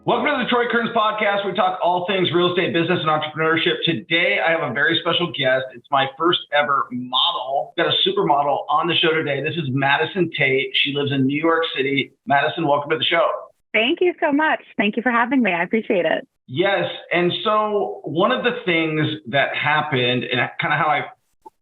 Welcome to the Troy Kearns podcast. We talk all things real estate, business, and entrepreneurship. Today, I have a very special guest. It's my first ever model. Got a supermodel on the show today. This is Madison Tate. She lives in New York City. Madison, welcome to the show. Thank you so much. Thank you for having me. I appreciate it. Yes. And so one of the things that happened and kind of how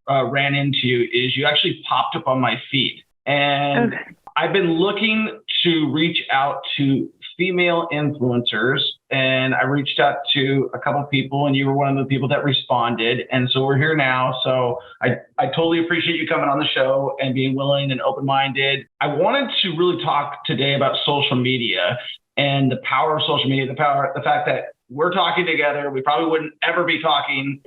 I ran into you is you actually popped up on my feed. And I've been looking to reach out to female influencers, and I reached out to a couple of people, and you were one of the people that responded. And so we're here now. So I totally appreciate you coming on the show and being willing and open-minded. I wanted to really talk today about social media and the power of social media, the fact that we're talking together. We probably wouldn't ever be talking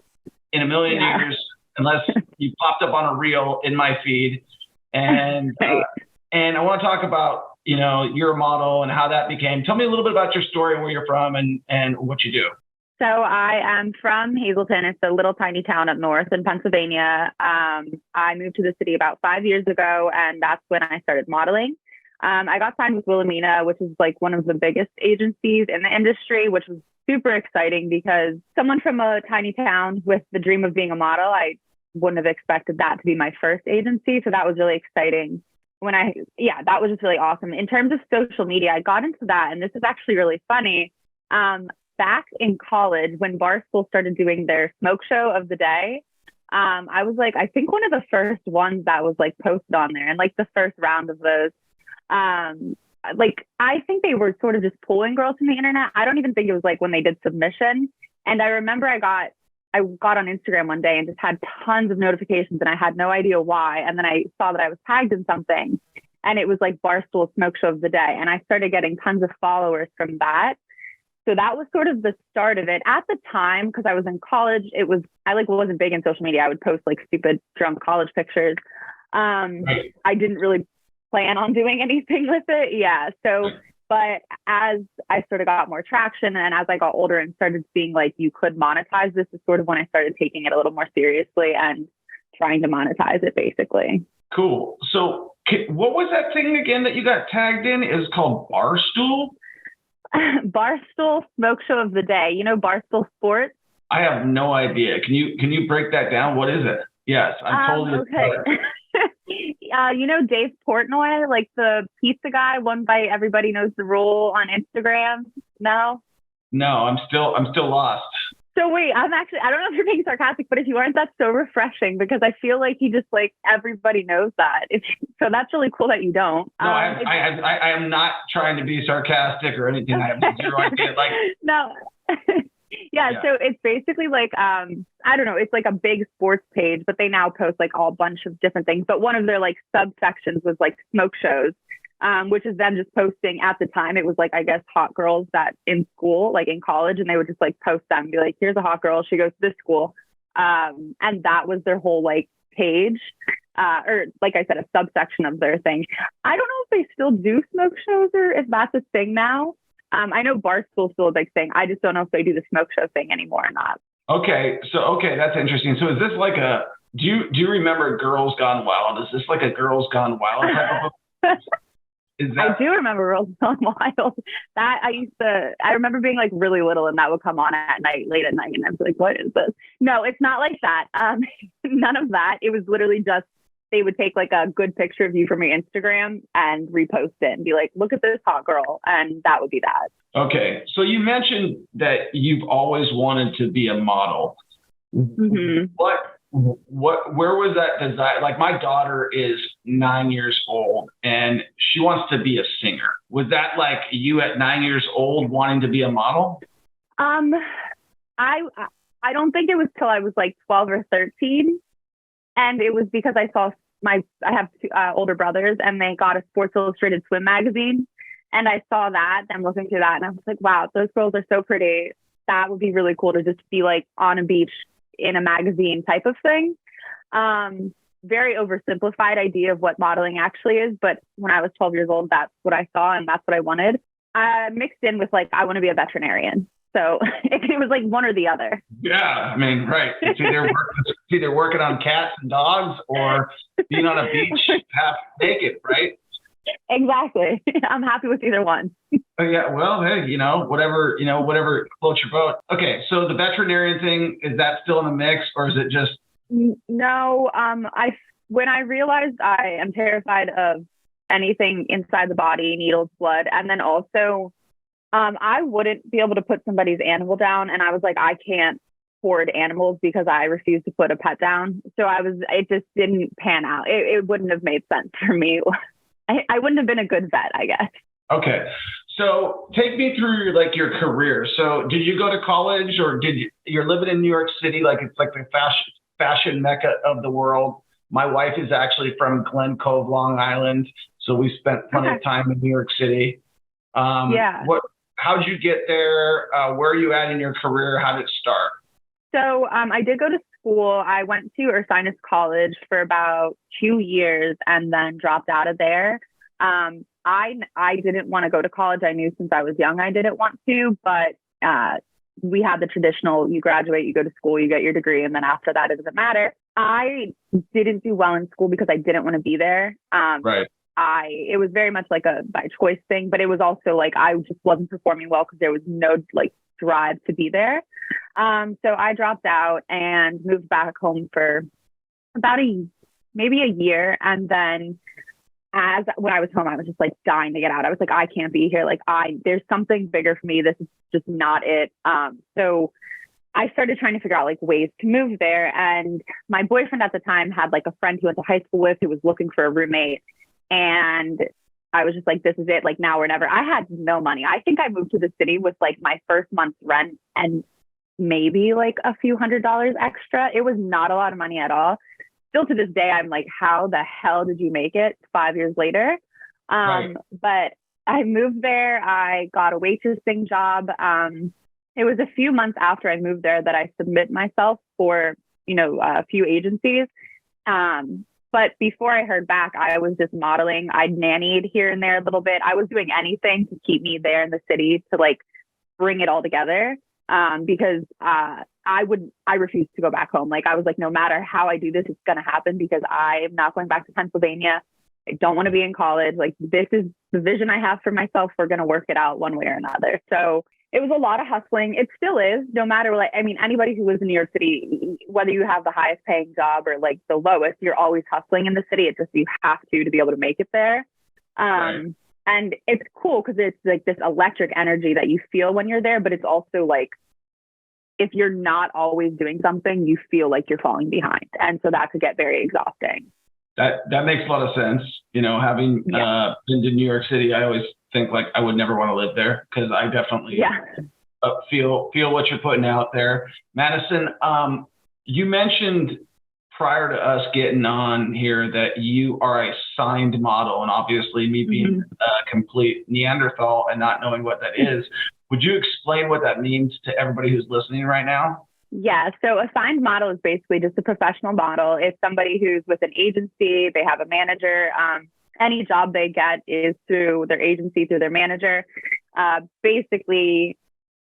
in a million years unless you popped up on a reel in my feed. And and I want to talk about, you know, you're a model and how that became. Tell me a little bit about your story and where you're from and what you do. So I am from Hazleton. It's a little tiny town up north in Pennsylvania. I moved to the city about 5 years ago, and that's when I started modeling. I got signed with Wilhelmina, which is like one of the biggest agencies in the industry, which was super exciting because someone from a tiny town with the dream of being a model, I wouldn't have expected that to be my first agency. So that was really exciting. That was just really awesome. In terms of social media, I got into that, and this is actually really funny. Back in college, when Barstool started doing their smoke show of the day, I was like, I think one of the first ones that was like posted on there, and like the first round of those. I think they were sort of just pulling girls from the internet. I don't even think it was like when they did submission. And I remember I got on Instagram one day and just had tons of notifications, and I had no idea why. And then I saw that I was tagged in something, and it was like Barstool Smoke Show of the Day. And I started getting tons of followers from that. So that was sort of the start of it. At the time, because I was in college, I wasn't big in social media. I would post like stupid drunk college pictures. I didn't really plan on doing anything with it. Yeah. So, but as I sort of got more traction, and as I got older and started seeing like you could monetize this, is sort of when I started taking it a little more seriously and trying to monetize it, basically. Cool. So what was that thing again that you got tagged in? It was called Barstool? Barstool Smoke Show of the Day. You know, Barstool Sports? I have no idea. Can you break that down? What is it? Yes, I'm totally okay. You know Dave Portnoy, like the pizza guy, one bite, everybody knows the rule on Instagram? No, I'm still lost. So wait, I don't know if you're being sarcastic, but if you aren't, that's so refreshing because I feel like you just like everybody knows that. So that's really cool that you don't. No, I am not trying to be sarcastic or anything. I have zero idea. Like no. Yeah, so it's basically like, I don't know, it's like a big sports page, but they now post like all bunch of different things. But one of their like subsections was like smoke shows, which is them just posting at the time. It was like, I guess, hot girls that in school, like in college, and they would just like post them and be like, here's a hot girl. She goes to this school. And that was their whole like page, or like I said, a subsection of their thing. I don't know if they still do smoke shows or if that's a thing now. I know Barstool's still a big thing. I just don't know if they do the smoke show thing anymore or not. Okay. So, that's interesting. So is this like do you remember Girls Gone Wild? Is this like a Girls Gone Wild type of I do remember Girls Gone Wild. That I remember being like really little, and that would come on at night, late at night. And I was like, what is this? No, it's not like that. None of that. It was literally just, they would take like a good picture of you from your Instagram and repost it and be like, look at this hot girl. And that would be that. Okay. So you mentioned that you've always wanted to be a model. Mm-hmm. Where was that desire? Like my daughter is 9 years old and she wants to be a singer. Was that like you at 9 years old wanting to be a model? I don't think it was till I was like 12 or 13. And it was because I saw I have two older brothers, and they got a Sports Illustrated swim magazine. And I saw that, I'm looking through that, and I was like, wow, those girls are so pretty. That would be really cool to just be like on a beach in a magazine type of thing. Very oversimplified idea of what modeling actually is. But when I was 12 years old, that's what I saw, and that's what I wanted. Mixed in with like, I want to be a veterinarian. So it was like one or the other. Yeah, I mean, right. It's either working on cats and dogs or being on a beach half naked, right? Exactly. I'm happy with either one. Oh, yeah. Well, hey, whatever floats your boat. Okay. So the veterinarian thing, is that still in the mix, or is it just? No, when I realized I am terrified of anything inside the body, needles, blood, and then also I wouldn't be able to put somebody's animal down. And I was like, I can't hoard animals because I refuse to put a pet down. So it just didn't pan out. It wouldn't have made sense for me. I wouldn't have been a good vet, I guess. Okay. So take me through your career. So did you go to college, or you're living in New York City? Like it's like the fashion mecca of the world. My wife is actually from Glen Cove, Long Island. So we spent plenty of time in New York City. Yeah. How'd you get there? Where are you at in your career? How did it start? So I did go to school. I went to Ursinus College for about 2 years and then dropped out of there. I didn't want to go to college. I knew since I was young I didn't want to, but we had the traditional, you graduate, you go to school, you get your degree, and then after that, it doesn't matter. I didn't do well in school because I didn't want to be there. Right. It was very much like a by choice thing, but it was also like I just wasn't performing well because there was no drive to be there. So I dropped out and moved back home for about maybe a year. And then when I was home, I was just dying to get out. I was like, I can't be here. There's something bigger for me. This is just not it. So I started trying to figure out ways to move there. And my boyfriend at the time had a friend he went to high school with who was looking for a roommate. And I was just like, this is it. Now or never. I had no money. I think I moved to the city with my first month's rent and maybe a few $100s extra. It was not a lot of money at all. Still to this day, I'm like, how the hell did you make it 5 years later? Right. But I moved there. I got a waitressing job. It was a few months after I moved there that I submit myself for, a few agencies. But before I heard back, I was just modeling. I nannied here and there a little bit. I was doing anything to keep me there in the city to bring it all together. Because I refused to go back home. I was like, no matter how I do this, it's going to happen because I am not going back to Pennsylvania. I don't want to be in college. This is the vision I have for myself. We're going to work it out one way or another. So it was a lot of hustling. It still is, no matter anybody who lives in New York City, whether you have the highest paying job or the lowest, you're always hustling in the city. It's just, you have to be able to make it there. Right. And it's cool because it's this electric energy that you feel when you're there, but it's also if you're not always doing something, you feel like you're falling behind. And so that could get very exhausting. That makes a lot of sense. Having been to New York City, I always think I would never want to live there because I definitely feel what you're putting out there. Madison, you mentioned prior to us getting on here that you are a signed model, and obviously me being a complete Neanderthal and not knowing what that is, would you explain what that means to everybody who's listening right now? Yeah. So a signed model is basically just a professional model. It's somebody who's with an agency, they have a manager. Any job they get is through their agency, through their manager. Basically,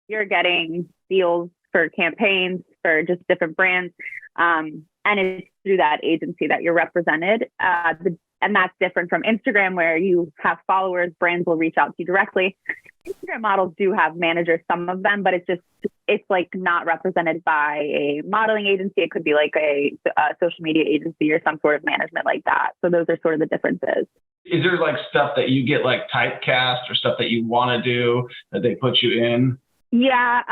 you're getting deals for campaigns for just different brands. And it's through that agency that you're represented. And that's different from Instagram, where you have followers, brands will reach out to you directly. Instagram models do have managers, some of them, but it's not represented by a modeling agency. It could be a social media agency or some sort of management like that. So those are sort of the differences. Is there stuff that you get typecast or stuff that you want to do that they put you in? Yeah.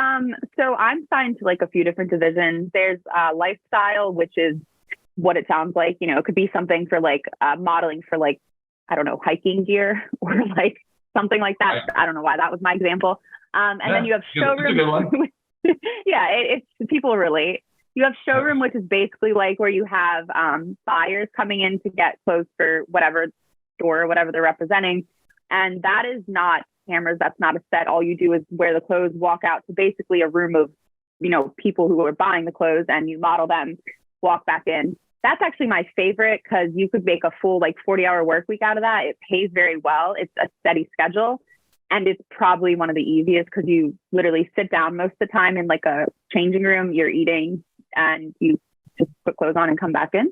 So I'm signed to a few different divisions. There's lifestyle, which is what it sounds like. It could be something for modeling for I don't know, hiking gear or something like that. Right. I don't know why that was my example. And then you have showroom. Yeah, it's people relate. You have showroom, which is basically where you have buyers coming in to get clothes for whatever store or whatever they're representing. And that is not cameras. That's not a set. All you do is wear the clothes, walk out to basically a room of, people who are buying the clothes, and you model them, walk back in. That's actually my favorite because you could make a full 40-hour work week out of that. It pays very well. It's a steady schedule. And it's probably one of the easiest because you literally sit down most of the time in a changing room, you're eating, and you just put clothes on and come back in.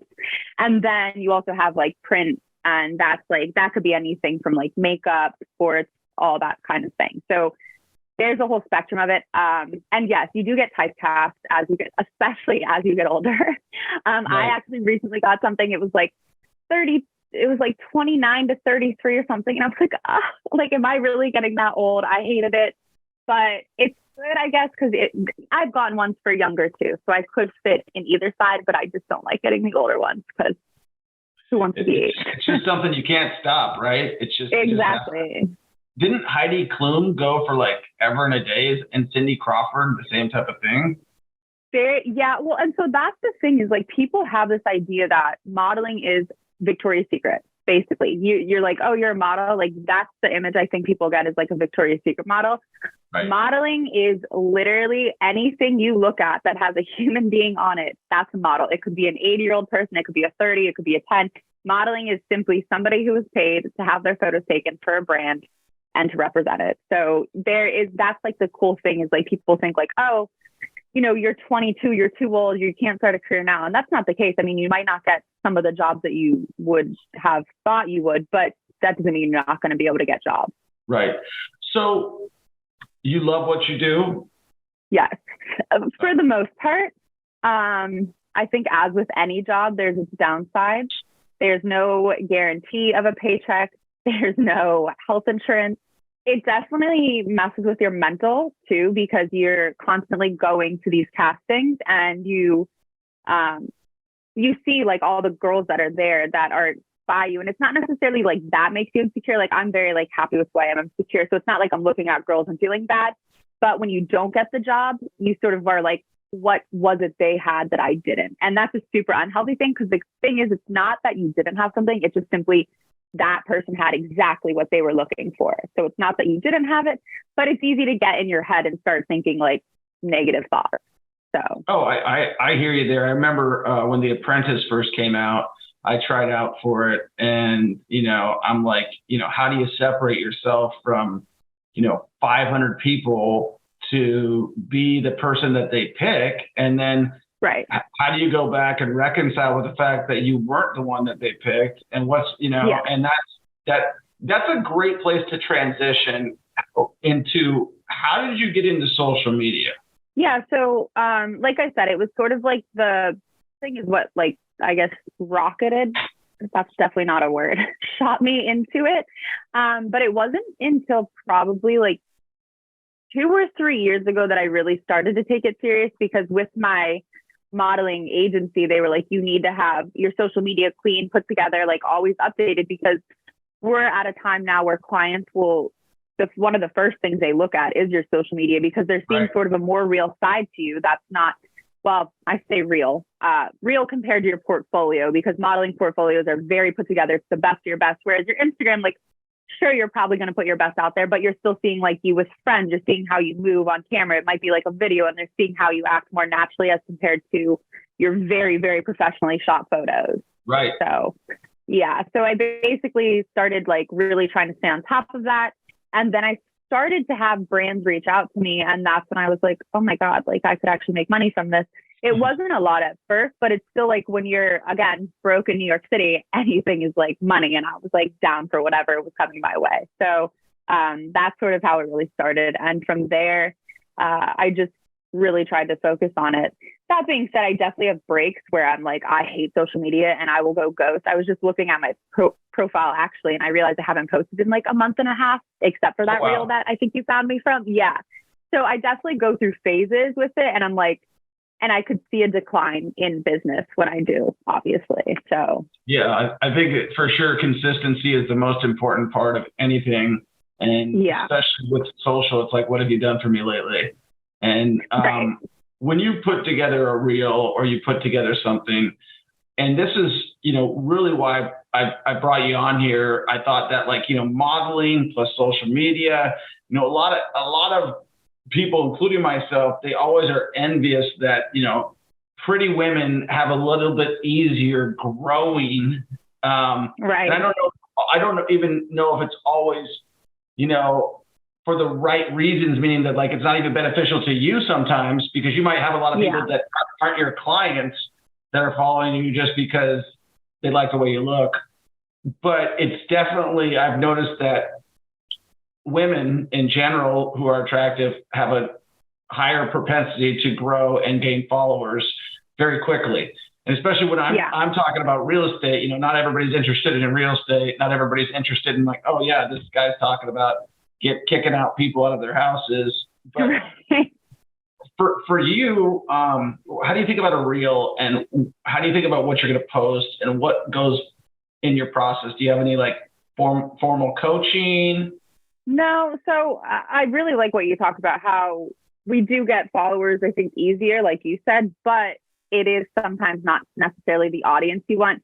And then you also have print And that's like, that could be anything from like makeup, sports, all that kind of thing. So there's a whole spectrum of it. And yes, you do get typecast as you get, especially as you get older. Right. I actually recently got something. It was like 29 to 33 or something. And I was like, like, am I really getting that old? I hated it, but it's good, I guess, because I've gotten ones for younger too. So I could fit in either side, but I just don't like getting the older ones because who wants to be aged? It's just something you can't stop, right? It's just exactly. Didn't Heidi Klum go for like Ever and a Days and Cindy Crawford, the same type of thing? Yeah. Well, and so that's the thing is like people have this idea that modeling is Victoria's Secret. Basically, you're like, oh, you're a model. Like that's the image I think people get is like a Victoria's Secret model. Right. Modeling is literally anything you look at that has a human being on it. That's a model. It could be an 80-year-old person. It could be a 30. It could be a 10. Modeling is simply somebody who is paid to have their photos taken for a brand and to represent it. So that's like the cool thing is like people think like, oh, you know, you're 22, you're too old, you can't start a career now. And that's not the case. I mean, you might not get some of the jobs that you would have thought you would, but that doesn't mean you're not going to be able to get jobs. Right. So you love what you do? Yes, for the most part. I think as with any job, there's its downside. There's no guarantee of a paycheck. There's no health insurance. It definitely messes with your mental too, because you're constantly going to these castings and you see like all the girls that are there that are by you. And it's not necessarily like that makes you insecure. Like I'm very like happy with who I am. I'm secure. So it's not like I'm looking at girls and feeling bad, but when you don't get the job, you sort of are like, what was it they had that I didn't? And that's a super unhealthy thing. Cause the thing is, it's not that you didn't have something. It's just simply that person had exactly what they were looking for. So it's not that you didn't have it, but it's easy to get in your head and start thinking like negative thoughts. So. Oh, I hear you there. I remember when The Apprentice first came out, I tried out for it and, you know, I'm like, you know, how do you separate yourself from, you know, 500 people to be the person that they pick? And then right. How do you go back and reconcile with the fact that you weren't the one that they picked? And what's, you know, yeah. And that's a great place to transition into. How did you get into social media? Yeah. So, like I said, it was sort of like the thing is what, like, I guess, rocketed. That's definitely not a word. Shot me into it. But it wasn't until probably like 2 or 3 years ago that I really started to take it serious, because with my modeling agency, they were like, you need to have your social media clean, put together, like always updated, because we're at a time now where clients will, one of the first things they look at is your social media, because they're seeing sort of a more real side to you. That's not, well, I say real compared to your portfolio, because modeling portfolios are very put together. It's the best of your best. Whereas your Instagram, like, sure, you're probably going to put your best out there, but you're still seeing like you with friends, you're seeing how you move on camera. It might be like a video and they're seeing how you act more naturally as compared to your very, very professionally shot photos. Right. So, yeah. So I basically started like really trying to stay on top of that. And then I started to have brands reach out to me. And that's when I was like, oh my God, like I could actually make money from this. It wasn't a lot at first, but it's still like when you're, again, broke in New York City, anything is like money. And I was like down for whatever was coming my way. So that's sort of how it really started. And from there, I just really tried to focus on it. That being said, I definitely have breaks where I'm like, I hate social media and I will go ghost. I was just looking at my profile actually, and I realized I haven't posted in like a month and a half, except for that reel that I think you found me from. Yeah. So I definitely go through phases with it. And I'm like, and I could see a decline in business when I do, obviously. So yeah, I think for sure consistency is the most important part of anything. And especially with social, it's like, what have you done for me lately? And when you put together a reel or you put together something, and this is, you know, really why I brought you on here. I thought that, like, you know, modeling plus social media, you know, a lot of people, including myself, they always are envious that, you know, pretty women have a little bit easier growing. Right. And I don't even know if it's always, you know, for the right reasons, meaning that like, it's not even beneficial to you sometimes, because you might have a lot of people that aren't your clients that are following you just because they like the way you look. but it's definitely, I've noticed that women in general who are attractive have a higher propensity to grow and gain followers very quickly. And especially when I'm talking about real estate, you know, not everybody's interested in real estate. Not everybody's interested in like, oh yeah, this guy's talking about kicking out people out of their houses. But for you, how do you think about a reel, and how do you think about what you're going to post and what goes in your process? Do you have any like formal coaching? No. So I really like what you talked about, how we do get followers, I think, easier, like you said, but it is sometimes not necessarily the audience you want.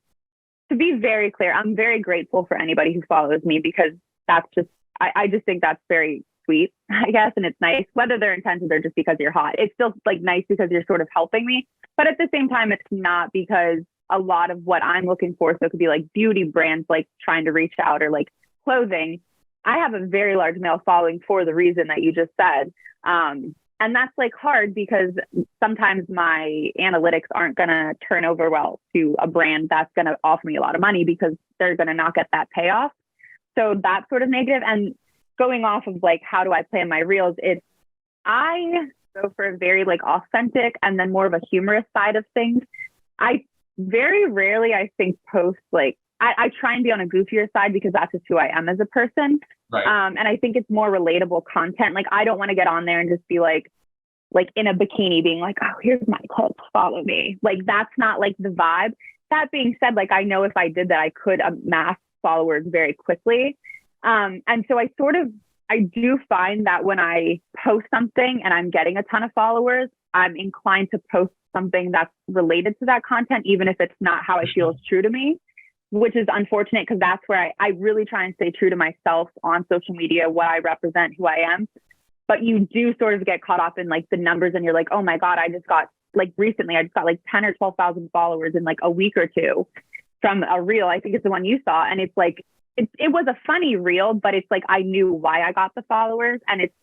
To be very clear, I'm very grateful for anybody who follows me, because that's just, I just think that's very sweet, I guess. And it's nice, whether they're intended or just because you're hot. It's still like nice because you're sort of helping me. But at the same time, it's not, because a lot of what I'm looking for, so it could be like beauty brands, like trying to reach out, or like clothing. I have a very large male following for the reason that you just said. And that's like hard, because sometimes my analytics aren't going to turn over well to a brand that's going to offer me a lot of money, because they're going to not get that payoff. So that's sort of negative. And going off of like, how do I plan my reels? I go for a very like authentic and then more of a humorous side of things. I very rarely, I think, post like, I try and be on a goofier side, because that's just who I am as a person. Right. And I think it's more relatable content. Like, I don't want to get on there and just be like in a bikini being like, oh, here's my tips, follow me. Like, that's not like the vibe. That being said, like, I know if I did that, I could amass followers very quickly. And so I do find that when I post something and I'm getting a ton of followers, I'm inclined to post something that's related to that content, even if it's not how I feel is true to me, which is unfortunate, because that's where I really try and stay true to myself on social media, what I represent, who I am. But you do sort of get caught up in like the numbers, and you're like, oh my God, recently I just got like 10 or 12,000 followers in like a week or two from a reel. I think it's the one you saw. And it's like, it was a funny reel, but it's like, I knew why I got the followers. And it's,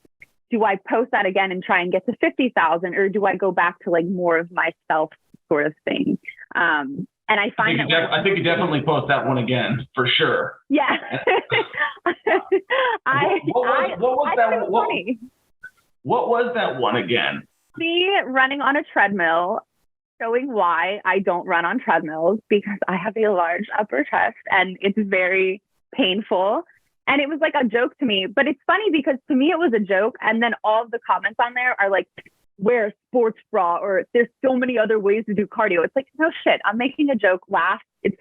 do I post that again and try and get to 50,000, or do I go back to like more of myself sort of thing? And I find I think you definitely post that one again for sure. Yeah. What was that one again? Me running on a treadmill, showing why I don't run on treadmills, because I have a large upper chest and it's very painful. And it was like a joke to me, but it's funny because to me it was a joke. And then all of the comments on there are like, wear a sports bra, or there's so many other ways to do cardio. It's like, no shit, I'm making a joke, laugh. It's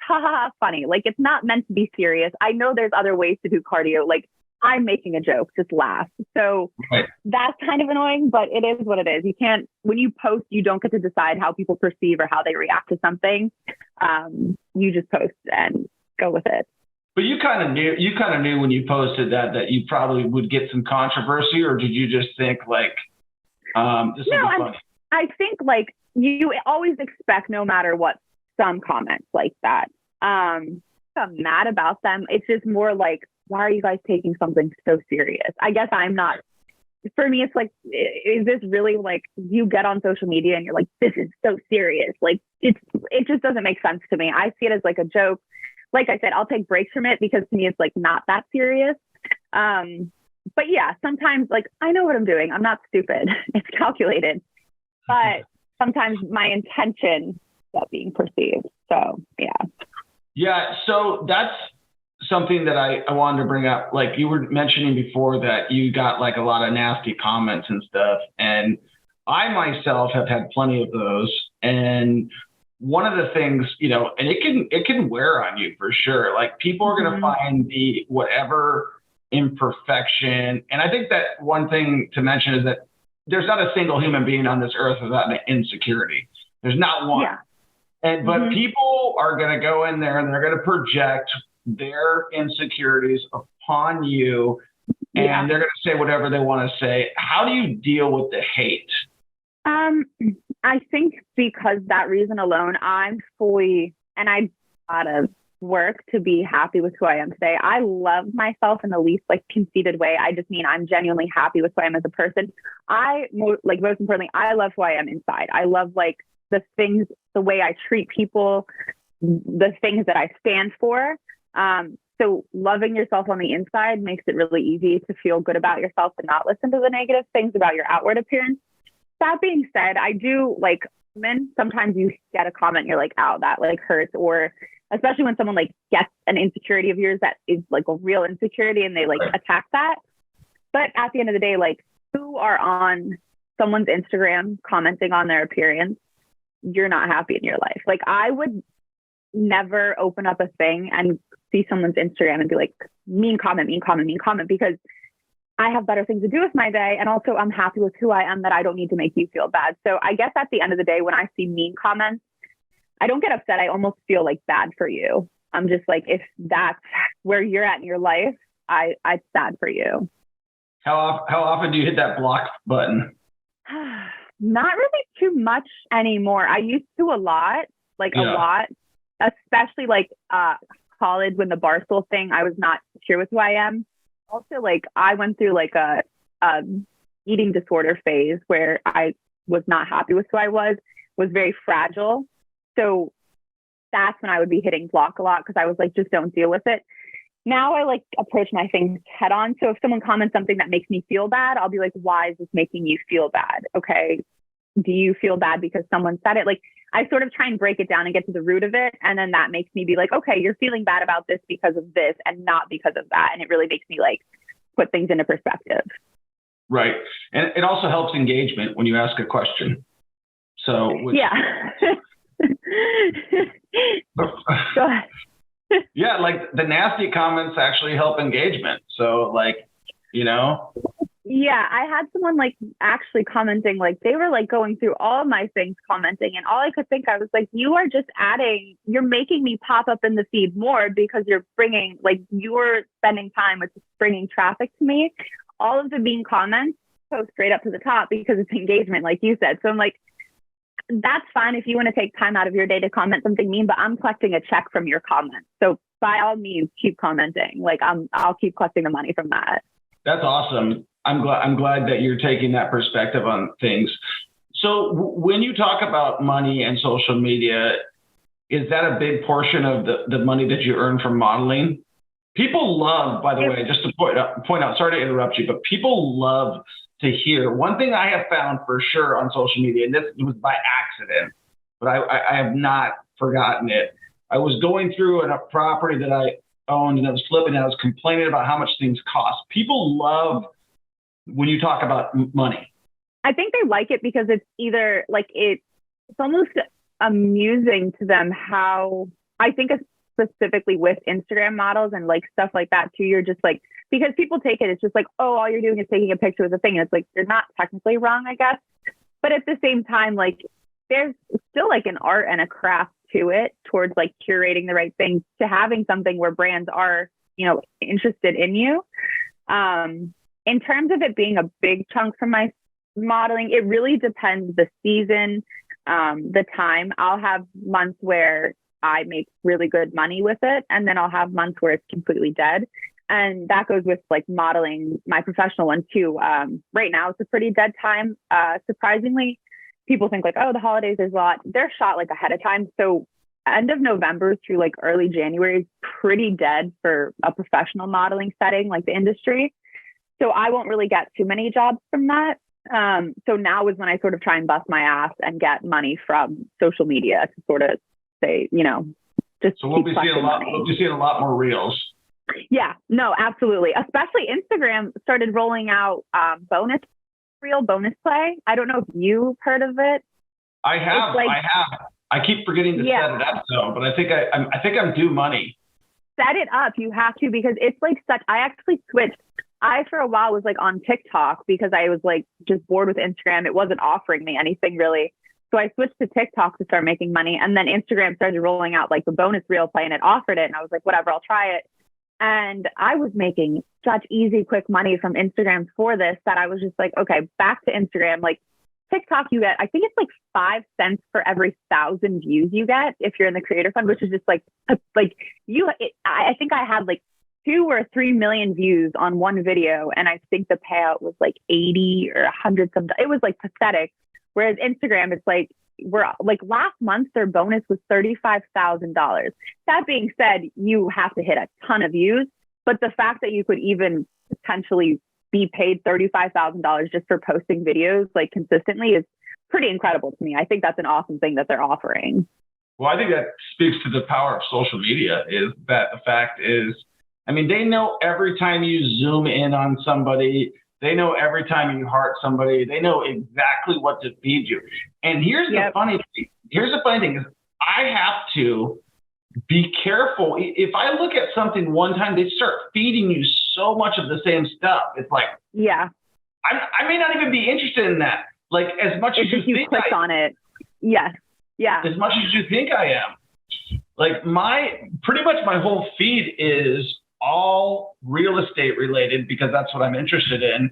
funny. Like, it's not meant to be serious. I know there's other ways to do cardio. Like, I'm making a joke, just laugh. So That's kind of annoying, but it is what it is. You can't, when you post, you don't get to decide how people perceive or how they react to something. You just post and go with it. But you kind of knew when you posted that you probably would get some controversy, or did you just think like, this will be funny? I think like you always expect, no matter what, some comments like that. I'm mad about them. It's just more like, why are you guys taking something so serious? I guess I'm not. For me, it's like, is this really like, you get on social media and you're like, this is so serious. Like, it just doesn't make sense to me. I see it as like a joke. Like I said, I'll take breaks from it, because to me, it's like not that serious. But yeah, sometimes like, I know what I'm doing. I'm not stupid. It's calculated. But sometimes my intention is not being perceived. So yeah. Yeah. So that's something that I wanted to bring up. Like, you were mentioning before that you got like a lot of nasty comments and stuff. And I myself have had plenty of those. And one of the things, you know, and it can wear on you for sure. Like, people are going to find the whatever imperfection. And I think that one thing to mention is that there's not a single human being on this earth without an insecurity. There's not one. Yeah. But people are going to go in there and they're going to project their insecurities upon you, and they're going to say whatever they want to say. How do you deal with the hate? I think because that reason alone, I'm fully, and I got to work to be happy with who I am today. I love myself in the least like conceited way. I just mean I'm genuinely happy with who I am as a person. Most importantly, I love who I am inside. I love like the things, the way I treat people, the things that I stand for. So loving yourself on the inside makes it really easy to feel good about yourself and not listen to the negative things about your outward appearance. That being said, I do like men. Sometimes you get a comment, you're like, ow, that like hurts. Or especially when someone like gets an insecurity of yours that is like a real insecurity and they like attack that. But at the end of the day, like you are on someone's Instagram commenting on their appearance, you're not happy in your life. Like I would never open up a thing and see someone's Instagram and be like, mean comment, because I have better things to do with my day. And also I'm happy with who I am, that I don't need to make you feel bad. So I guess at the end of the day, when I see mean comments, I don't get upset. I almost feel like bad for you. I'm just like, if that's where you're at in your life, I'm sad for you. How often do you hit that block button? Not really too much anymore. I used to a lot, a lot, especially like college when the Barstool thing, I was not secure with who I am. Also, like I went through like a eating disorder phase where I was not happy with who I was very fragile. So that's when I would be hitting block a lot because I was like, just don't deal with it. Now I like approach my things head on. So if someone comments something that makes me feel bad, I'll be like, why is this making you feel bad? Okay. Do you feel bad because someone said it? Like I sort of try and break it down and get to the root of it. And then that makes me be like, okay, you're feeling bad about this because of this and not because of that. And it really makes me like put things into perspective. Right. And it also helps engagement when you ask a question. So yeah. Go ahead. Yeah, like the nasty comments actually help engagement. So like, you know. Yeah, I had someone like actually commenting, like they were like going through all of my things commenting, and all I could think, I was like, you are just you're making me pop up in the feed more because you're spending time with bringing traffic to me. All of the mean comments go straight up to the top because it's engagement, like you said. So I'm like, that's fine if you want to take time out of your day to comment something mean, but I'm collecting a check from your comments. So by all means, keep commenting. Like I'll keep collecting the money from that. That's awesome. I'm glad that you're taking that perspective on things. So when you talk about money and social media, is that a big portion of the money that you earn from modeling? People love, by the way, just to point out, sorry to interrupt you, but people love to hear. One thing I have found for sure on social media, and this was by accident, but I have not forgotten it. I was going through a property that I owned and I was flipping and I was complaining about how much things cost. People love when you talk about money. I think they like it because it's either like it's almost amusing to them how, I think it's specifically with Instagram models and like stuff like that too. You're just like, because people take it, it's just like, oh, all you're doing is taking a picture with a thing. And it's like, you're not technically wrong, I guess. But at the same time, like there's still like an art and a craft to it towards like curating the right thing to having something where brands are, interested in you. In terms of it being a big chunk from my modeling, it really depends the season, the time. I'll have months where I make really good money with it. And then I'll have months where it's completely dead. And that goes with like modeling, my professional one too. Right now it's a pretty dead time. Surprisingly, people think like, oh, the holidays, there's a lot. They're shot like ahead of time. So end of November through like early January is pretty dead for a professional modeling setting, like the industry. So I won't really get too many jobs from that. So now is when I sort of try and bust my ass and get money from social media to sort of say, just. So we'll be seeing a lot more reels. Yeah, no, absolutely. Especially Instagram started rolling out bonus play. I don't know if you've heard of it. I have. I keep forgetting to set it up though, but I think I'm due money. Set it up. You have to, because it's like I actually switched. I for a while was like on TikTok because I was like just bored with Instagram. It wasn't offering me anything really. So I switched to TikTok to start making money. And then Instagram started rolling out like the bonus reel play and it offered it. And I was like, whatever, I'll try it. And I was making such easy, quick money from Instagram for this that I was just like, okay, back to Instagram. Like TikTok, you get, I think it's like 5 cents for every 1,000 views you get if you're in the creator fund, which is just I think I had like 2 or 3 million views on one video. And I think the payout was like 80 or 100 some. It was like pathetic. Whereas Instagram, it's like, we're like last month, their bonus was $35,000. That being said, you have to hit a ton of views, but the fact that you could even potentially be paid $35,000 just for posting videos like consistently is pretty incredible to me. I think that's an awesome thing that they're offering. Well, I think that speaks to the power of social media, is that the fact is, I mean, they know every time you zoom in on somebody, they know every time you heart somebody, they know exactly what to feed you. And here's the funny thing. Here's the funny thing is I have to be careful. If I look at something one time, they start feeding you so much of the same stuff. It's like, I may not even be interested in that. Like as much as you think click on it. Yes. Yeah. As much as you think I am. Like pretty much my whole feed is all real estate related because that's what I'm interested in.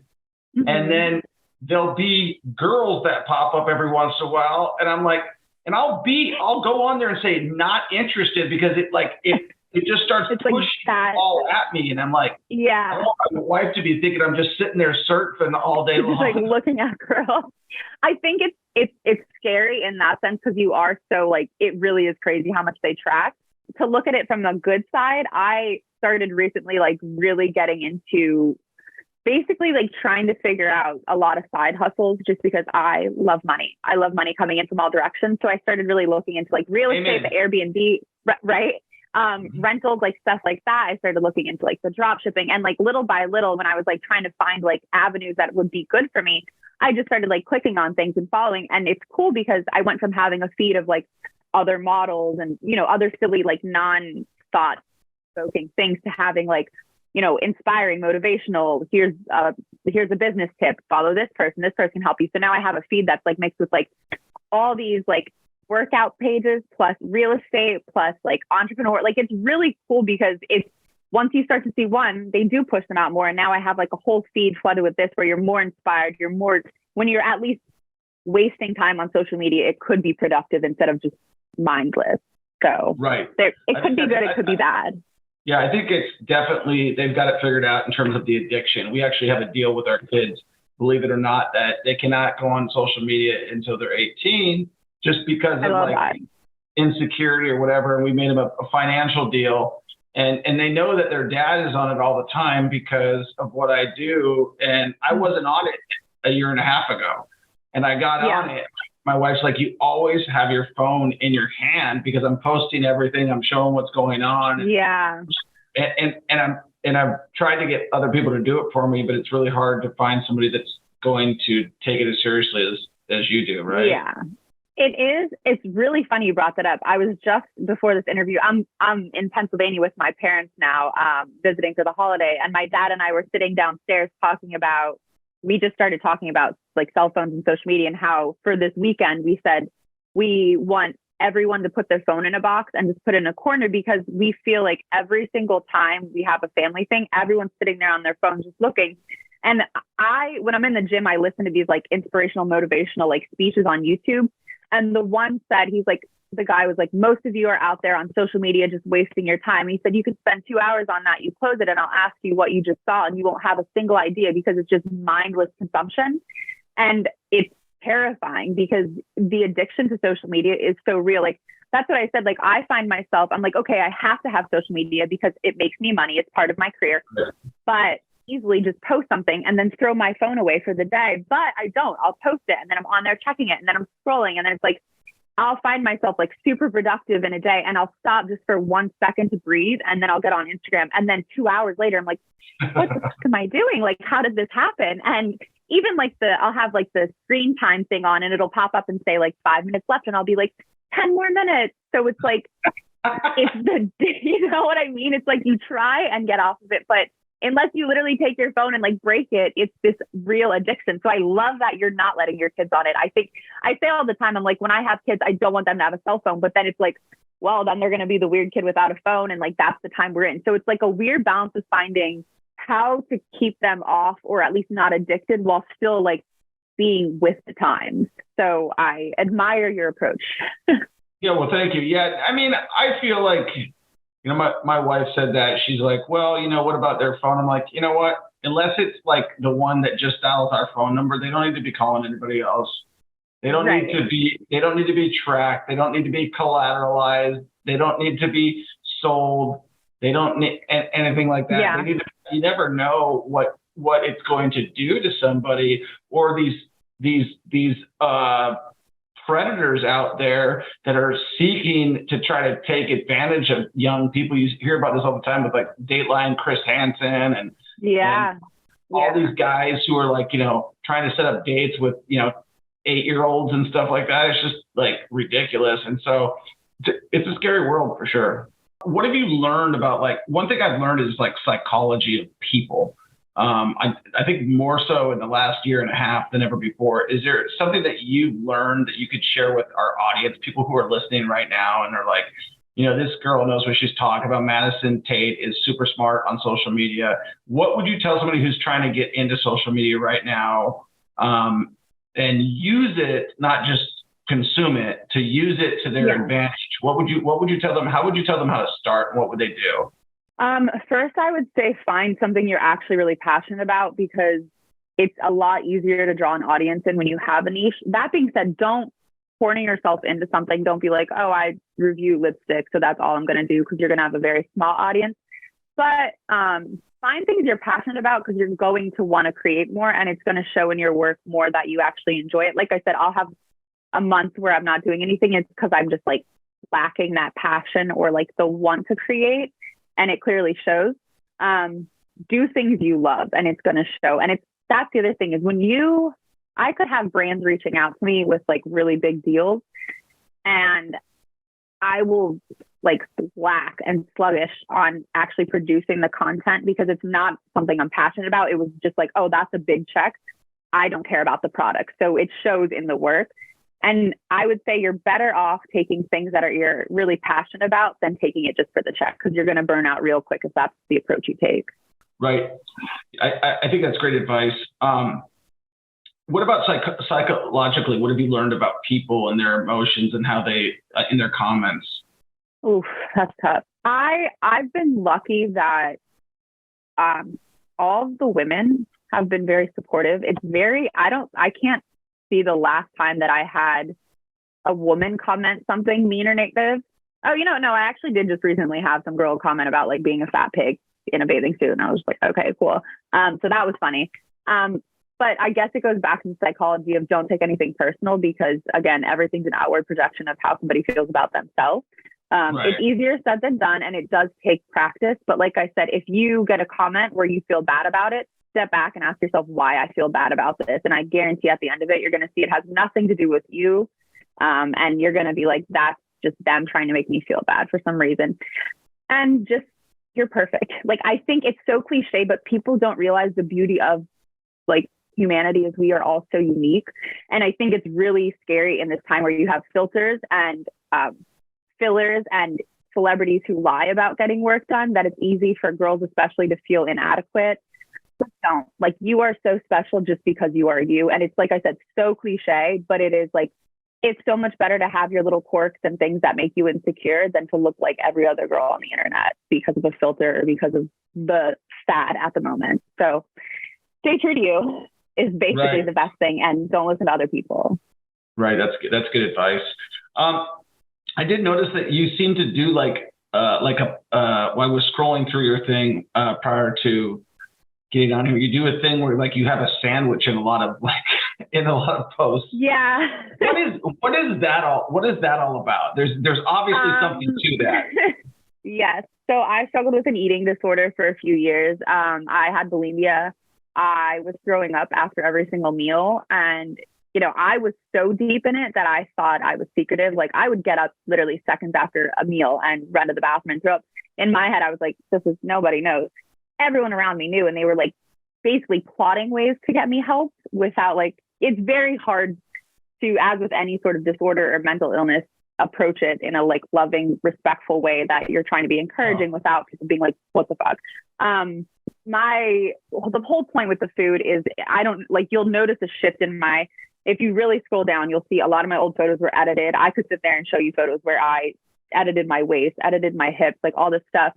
Mm-hmm. And then there'll be girls that pop up every once in a while. And I'm like, and I'll go on there and say not interested because it just starts pushing all at me. And I'm like, I want my wife to be thinking I'm just sitting there surfing all day long. Just like looking at girls. I think it's scary in that sense because you are so like, it really is crazy how much they track. To look at it from the good side, I started recently like really getting into basically like trying to figure out a lot of side hustles just because I love money. I love money coming in from all directions. So I started really looking into like real estate, the Airbnb, right? Rentals, like stuff like that. I started looking into like the drop shipping and like little by little, when I was like trying to find like avenues that would be good for me, I just started like clicking on things and following. And it's cool because I went from having a feed of like other models and, you know, other silly, like non-thought provoking things to having like, you know, inspiring, motivational, here's a business tip, follow this person can help you. So now I have a feed that's like mixed with like all these like workout pages plus real estate plus like entrepreneur. Like it's really cool because it's once you start to see one, they do push them out more. And now I have like a whole feed flooded with this where you're more inspired. You're more, when you're at least wasting time on social media, it could be productive instead of just mindless. So it could be good, it could be bad. Yeah, I think it's definitely, they've got it figured out in terms of the addiction. We actually have a deal with our kids, believe it or not, that they cannot go on social media until they're 18 just because of like insecurity or whatever. And we made them a financial deal. And they know that their dad is on it all the time because of what I do. And I wasn't on it a year and a half ago. And I got on it. My wife's like, you always have your phone in your hand because I'm posting everything. I'm showing what's going on. Yeah. And I've tried to get other people to do it for me, but it's really hard to find somebody that's going to take it as seriously as you do, right? Yeah. It is. It's really funny you brought that up. I was just before this interview, I'm in Pennsylvania with my parents now, visiting for the holiday. And my dad and I were sitting downstairs we just started talking about like cell phones and social media and how for this weekend, we said we want everyone to put their phone in a box and just put it in a corner because we feel like every single time we have a family thing, everyone's sitting there on their phone just looking. And when I'm in the gym, I listen to these like inspirational, motivational like speeches on YouTube. And the one said, the guy was like, most of you are out there on social media just wasting your time. And he said, you could spend 2 hours on that. You close it and I'll ask you what you just saw and you won't have a single idea because it's just mindless consumption. And it's terrifying because the addiction to social media is so real. Like, that's what I said. Like, I find myself, I'm like, okay, I have to have social media because it makes me money. It's part of my career, but easily just post something and then throw my phone away for the day. But I don't, I'll post it and then I'm on there checking it and then I'm scrolling and then it's like, I'll find myself like super productive in a day and I'll stop just for 1 second to breathe. And then I'll get on Instagram. And then 2 hours later, I'm like, what the fuck am I doing? Like, how did this happen? And even like I'll have like the screen time thing on and it'll pop up and say like 5 minutes left. And I'll be like 10 more minutes. So it's like, you know what I mean? It's like you try and get off of it, but unless you literally take your phone and like break it, it's this real addiction. So I love that you're not letting your kids on it. I think I say all the time, I'm like, when I have kids, I don't want them to have a cell phone, but then it's like, well, then they're going to be the weird kid without a phone. And like, that's the time we're in. So it's like a weird balance of finding how to keep them off or at least not addicted while still like being with the times. So I admire your approach. Yeah, well, thank you. Yeah, I mean, I feel like, you know, my wife said that. She's like, well, you know, what about their phone? I'm like, you know what? Unless it's like the one that just dials our phone number, they don't need to be calling anybody else. They don't need to be tracked. They don't need to be collateralized. They don't need to be sold. They don't need anything like that. Yeah. You never know what it's going to do to somebody, or these predators out there that are seeking to try to take advantage of young people. You hear about this all the time with like Dateline, Chris Hansen, and all these guys who are like, trying to set up dates with, 8-year-olds and stuff like that. It's just like ridiculous. And so it's a scary world for sure. What have you learned about, like, one thing I've learned is like psychology of people. I think more so in the last year and a half than ever before. Is there something that you've learned that you could share with our audience, people who are listening right now and are like, this girl knows what she's talking about. Madison Tate is super smart on social media. What would you tell somebody who's trying to get into social media right now, and use it, not just consume it, to use it to their advantage? What would you tell them? How would you tell them how to start, and what would they do? First, I would say find something you're actually really passionate about, because it's a lot easier to draw an audience in when you have a niche. That being said, don't corner yourself into something. Don't be like, oh, I review lipstick, so that's all I'm going to do, because you're going to have a very small audience. But find things you're passionate about, because you're going to want to create more, and it's going to show in your work more that you actually enjoy it. Like I said, I'll have a month where I'm not doing anything. It's because I'm just like lacking that passion or like the want to create. And it clearly shows. Do things you love, and it's going to show. And that's the other thing is I could have brands reaching out to me with like really big deals, and I will like slack and sluggish on actually producing the content, because it's not something I'm passionate about. It was just like, oh, that's a big check. I don't care about the product. So it shows in the work. And I would say you're better off taking things that you're really passionate about than taking it just for the check, because you're going to burn out real quick if that's the approach you take. Right. I think that's great advice. What about psychologically? What have you learned about people and their emotions and how they, in their comments? Oof, that's tough. I've been lucky that all of the women have been very supportive. I can't see the last time that I had a woman comment something mean or negative. Oh, no, I actually did just recently have some girl comment about like being a fat pig in a bathing suit. And I was like, okay, cool. So that was funny. But I guess it goes back to the psychology of don't take anything personal, because again, everything's an outward projection of how somebody feels about themselves. Right. It's easier said than done, and it does take practice. But like I said, if you get a comment where you feel bad about it, step back and ask yourself why I feel bad about this. And I guarantee at the end of it, you're going to see it has nothing to do with you. And you're going to be like, that's just them trying to make me feel bad for some reason. And just, you're perfect. Like, I think it's so cliche, but people don't realize the beauty of like humanity is we are all so unique. And I think it's really scary in this time where you have filters and fillers and celebrities who lie about getting work done, that it's easy for girls especially to feel inadequate. But don't. Like, you are so special just because you are you. And it's, like I said, so cliche, but it is like, it's so much better to have your little quirks and things that make you insecure than to look like every other girl on the internet because of a filter or because of the fad at the moment. So stay true to you is basically the best thing, and don't listen to other people. Right. That's good advice. I did notice that you seem to do when I was scrolling through your thing prior to getting on here, you do a thing where like you have a sandwich in a lot of posts. Yeah. What is that all about? There's obviously something to that. Yes. So I struggled with an eating disorder for a few years. I had bulimia. I was throwing up after every single meal, and I was so deep in it that I thought I was secretive. Like, I would get up literally seconds after a meal and run to the bathroom and throw up. In my head, I was like, nobody knows. Everyone around me knew, and they were like basically plotting ways to get me help without it's very hard to, as with any sort of disorder or mental illness, approach it in a loving, respectful way that you're trying to be encouraging without people being like, what the fuck? The whole point with the food is you'll notice a shift in if you really scroll down, you'll see a lot of my old photos were edited. I could sit there and show you photos where I edited my waist, edited my hips, all this stuff.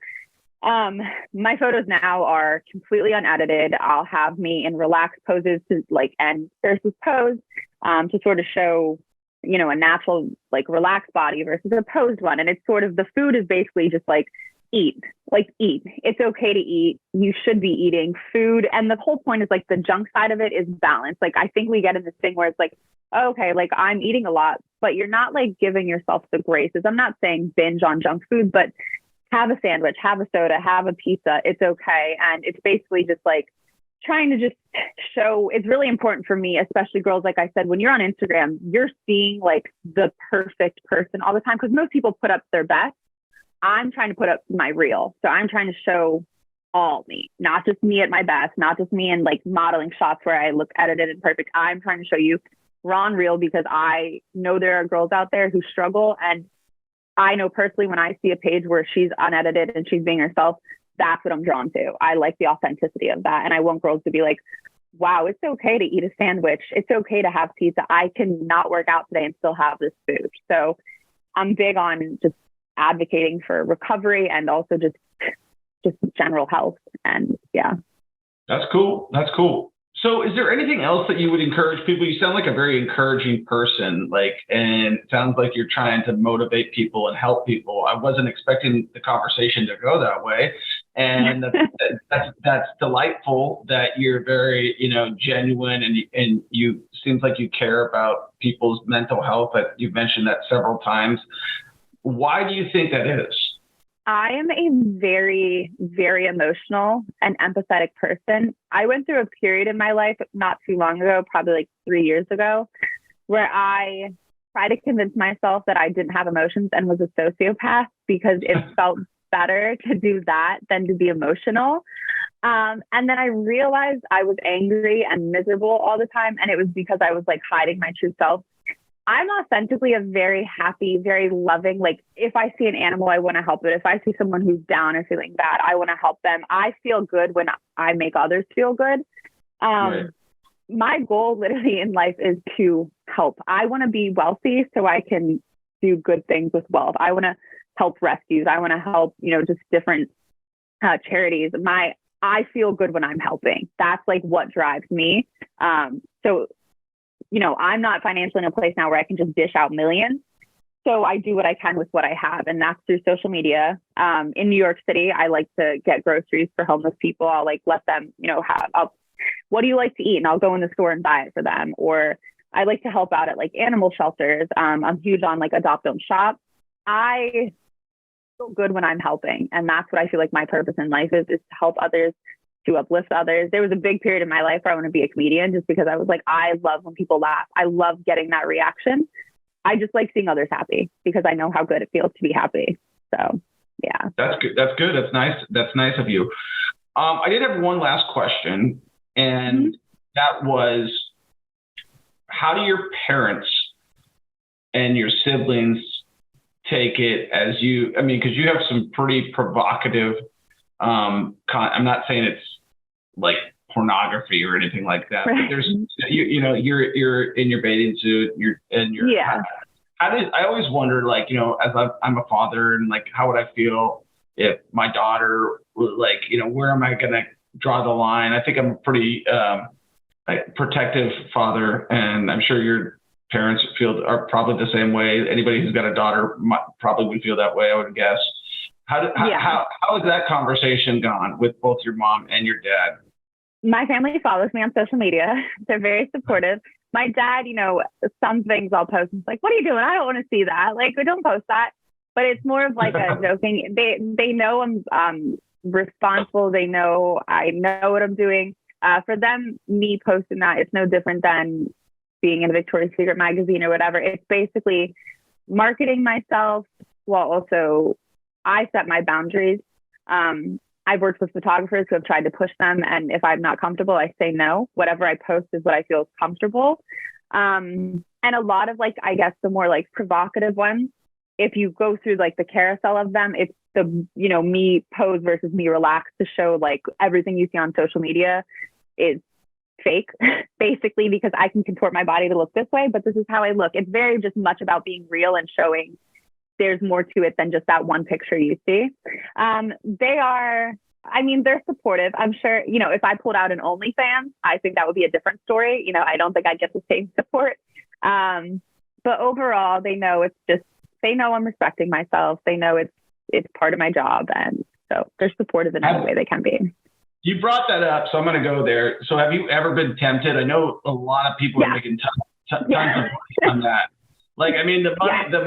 My photos now are completely unedited. I'll have me in relaxed poses to end versus pose. to sort of show, you know, a natural, like relaxed body versus a posed one. And it's sort of, the food is basically just like, eat. It's okay to eat. You should be eating food. And the whole point is like the junk side of it is balance. Like I think we get in this thing where it's like, okay, like I'm eating a lot, but you're not like giving yourself the graces. I'm not saying binge on junk food, but have a sandwich, have a soda, have a pizza. It's okay. And it's basically just like trying to just show, it's really important for me, especially girls. Like I said, when you're on Instagram, you're seeing like the perfect person all the time, because most people put up their best. I'm trying to put up my real. So I'm trying to show all me, not just me at my best, not just me in like modeling shots where I look edited and perfect. I'm trying to show you raw and real, because I know there are girls out there who struggle. And I know personally, when I see a page where she's unedited and she's being herself, that's what I'm drawn to. I like the authenticity of that. And I want girls to be like, wow, it's okay to eat a sandwich. It's okay to have pizza. I can not work out today and still have this food. So I'm big on just advocating for recovery and also just general health. And yeah. That's cool. So is there anything else that you would encourage people? You sound like a very encouraging person, and it sounds like you're trying to motivate people and help people. I wasn't expecting the conversation to go that way. And that's delightful that you're very, genuine, and you seems like you care about people's mental health. You've mentioned that several times. Why do you think that is? I am a very, very emotional and empathetic person. I went through a period in my life not too long ago, probably like 3 years ago, where I tried to convince myself that I didn't have emotions and was a sociopath, because it felt better to do that than to be emotional. And then I realized I was angry and miserable all the time. And it was because I was like hiding my true self. I'm authentically a very happy, very loving, like if I see an animal, I want to help it. If I see someone who's down or feeling bad, I want to help them. I feel good when I make others feel good. Right. My goal literally in life is to help. I want to be wealthy so I can do good things with wealth. I want to help rescues. I want to help, just different charities. I feel good when I'm helping. That's like what drives me. So I'm not financially in a place now where I can just dish out millions. So I do what I can with what I have. And that's through social media. In New York City, I like to get groceries for homeless people. I'll let them, what do you like to eat? And I'll go in the store and buy it for them. Or I like to help out at animal shelters. I'm huge on Adopt Don't Shop. I feel good when I'm helping. And that's what I feel like my purpose in life is to help others, to uplift others. There was a big period in my life where I want to be a comedian, just because I was like, I love when people laugh. I love getting that reaction. I just like seeing others happy, because I know how good it feels to be happy. So yeah. That's good. That's nice. That's nice of you. I did have one last question, and that was, how do your parents and your siblings take it as because you have some pretty provocative, I'm not saying it's like pornography or anything like that, right. But there's, you're in your bathing suit, yeah. I always wonder, as I'm a father, and how would I feel if my daughter, where am I going to draw the line? I think I'm a pretty protective father, and I'm sure your parents are probably the same way. Anybody who's got a daughter probably would feel that way, I would guess. How has that conversation gone with both your mom and your dad? My family follows me on social media. They're very supportive. My dad, some things I'll post, and it's like, what are you doing? I don't want to see that. Don't post that. But it's more of a joking. They know I'm responsible. They know I know what I'm doing. For them, me posting that, it's no different than being in a Victoria's Secret magazine or whatever. It's basically marketing myself while also I set my boundaries. I've worked with photographers who have tried to push them, and if I'm not comfortable, I say no. Whatever I post is what I feel is comfortable. And a lot of I guess the more provocative ones, if you go through the carousel of them, it's the, me pose versus me relax, to show everything you see on social media is fake, basically, because I can contort my body to look this way, but this is how I look. It's very just much about being real and showing there's more to it than just that one picture you see. They're supportive. I'm sure, if I pulled out an OnlyFans, I think that would be a different story. I don't think I'd get the same support. But overall, they know they know I'm respecting myself. They know it's part of my job. And so they're supportive in any way they can be. You brought that up, so I'm going to go there. So have you ever been tempted? I know a lot of people are making tons of money on that. Like, I mean, the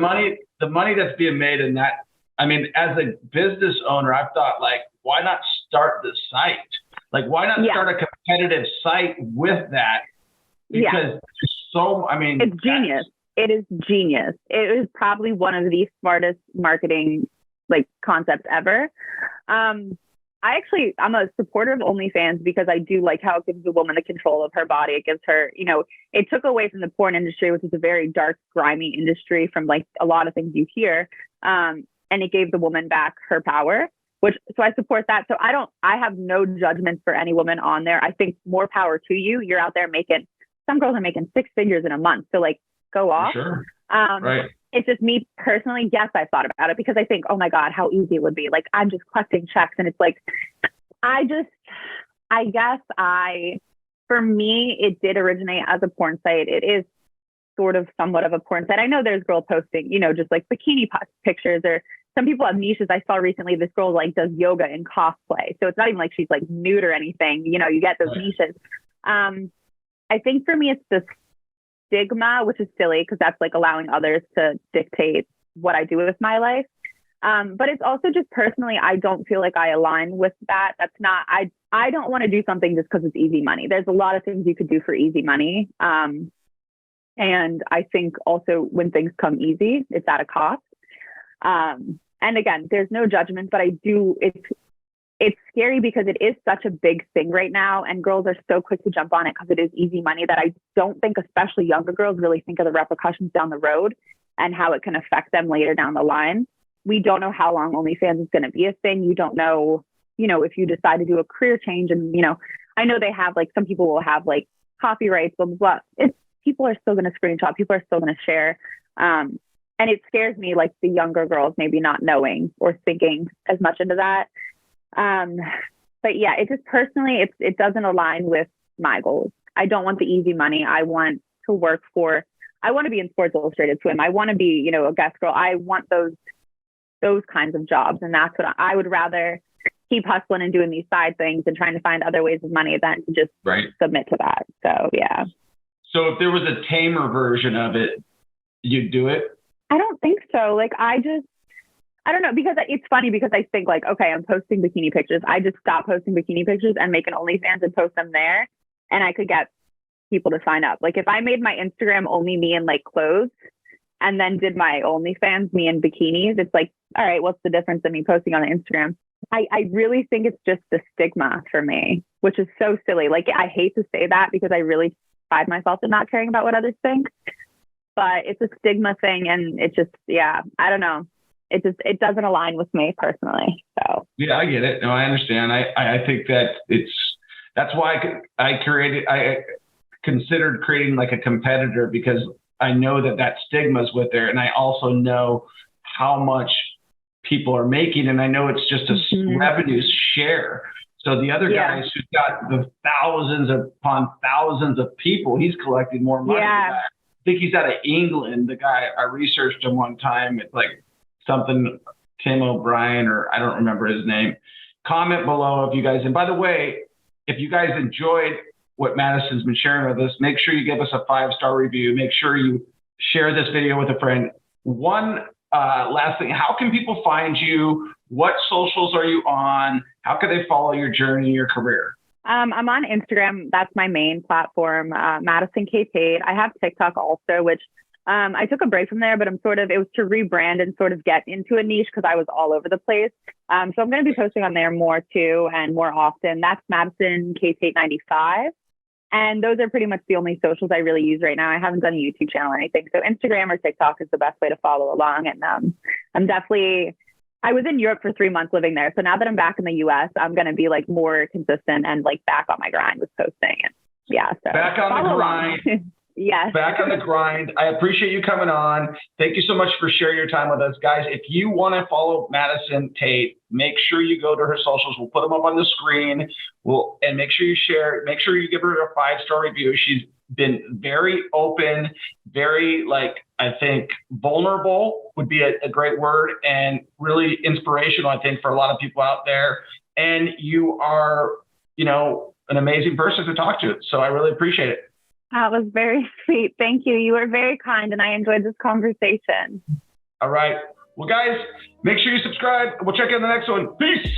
money that's being made in that, I mean, as a business owner, I've thought, like, why not start the site? Like, why not start a competitive site with that? Because it's genius. It is genius. It is probably one of the smartest marketing like concepts ever. I'm a supporter of OnlyFans because I do like how it gives the woman the control of her body. It gives her, it took away from the porn industry, which is a very dark, grimy industry from like a lot of things you hear. And it gave the woman back her power, so I support that. So I have no judgment for any woman on there. I think more power to you. You're out there some girls are making 6 figures in a month. So like, go off. Sure. Right. It's just me personally. Yes, I thought about it because I think, oh my God, how easy it would be. Like, I'm just collecting checks. And it's like, for me, it did originate as a porn site. It is sort of somewhat of a porn site. I know there's girl posting, just like bikini pictures, or some people have niches. I saw recently this girl like does yoga and cosplay. So it's not even like she's like nude or anything. You get those niches. I think for me, it's the stigma, which is silly because that's like allowing others to dictate what I do with my life. But it's also just personally, I don't feel like I align with that. That's not, I don't want to do something just because it's easy money. There's a lot of things you could do for easy money. And I think also when things come easy, it's at a cost. And again, there's no judgment, but it's scary because it is such a big thing right now. And girls are so quick to jump on it because it is easy money that I don't think, especially younger girls, really think of the repercussions down the road and how it can affect them later down the line. We don't know how long OnlyFans is going to be a thing. You don't know, if you decide to do a career change and, I know they have like, some people will have like copyrights, blah, blah, blah. People are still going to screenshot. People are still going to share. And it scares me, like the younger girls maybe not knowing or thinking as much into that. But yeah, it just personally, it doesn't align with my goals. I don't want the easy money. I want to be in Sports Illustrated Swim. I want to be, a guest girl. I want those kinds of jobs. And that's what I would rather keep hustling and doing these side things and trying to find other ways of money than to just submit to that. So, yeah. So if there was a tamer version of it, you'd do it? I don't think so. Like, I don't know, because it's funny because I think like, okay, I'm posting bikini pictures. I just stop posting bikini pictures and make an OnlyFans and post them there. And I could get people to sign up. Like if I made my Instagram only me in like clothes and then did my OnlyFans me in bikinis, it's like, all right, what's the difference in me posting on Instagram? I really think it's just the stigma for me, which is so silly. Like I hate to say that because I really pride myself in not caring about what others think, but it's a stigma thing. And it just, I don't know. It doesn't align with me personally. So yeah, I get it. No, I understand. I think that that's why I considered creating like a competitor, because I know that stigma is with there. And I also know how much people are making, and I know it's just a revenue share. So the other guys who've got the thousands upon thousands of people, he's collecting more money than that. I think he's out of England. The guy, I researched him one time. It's like something Tim O'Brien, or I don't remember his name. Comment below if you guys, and by the way, if you guys enjoyed what Madison's been sharing with us, make sure you give us a 5-star review. Make sure you share this video with a friend. One last thing, how can people find you? What socials are you on? How can they follow your journey, your career? I'm on Instagram. That's my main platform, Madison Tate. I have TikTok also, which I took a break from there, but it was to rebrand and sort of get into a niche because I was all over the place. So I'm going to be posting on there more too and more often. That's Madison Tate 95. And those are pretty much the only socials I really use right now. I haven't done a YouTube channel or anything. So Instagram or TikTok is the best way to follow along. And I was in Europe for 3 months living there. So now that I'm back in the US, I'm going to be like more consistent and like back on my grind with posting. And so back on the grind. Yes. Back on the grind. I appreciate you coming on. Thank you so much for sharing your time with us, guys. If you want to follow Madison Tate, make sure you go to her socials. We'll put them up on the screen. And make sure you share. Make sure you give her a 5-star review. She's been very open, very I think vulnerable would be a great word, and really inspirational, I think, for a lot of people out there. And you are, an amazing person to talk to. So I really appreciate it. That was very sweet. Thank you. You were very kind, and I enjoyed this conversation. All right. Well, guys, make sure you subscribe. We'll check in the next one. Peace.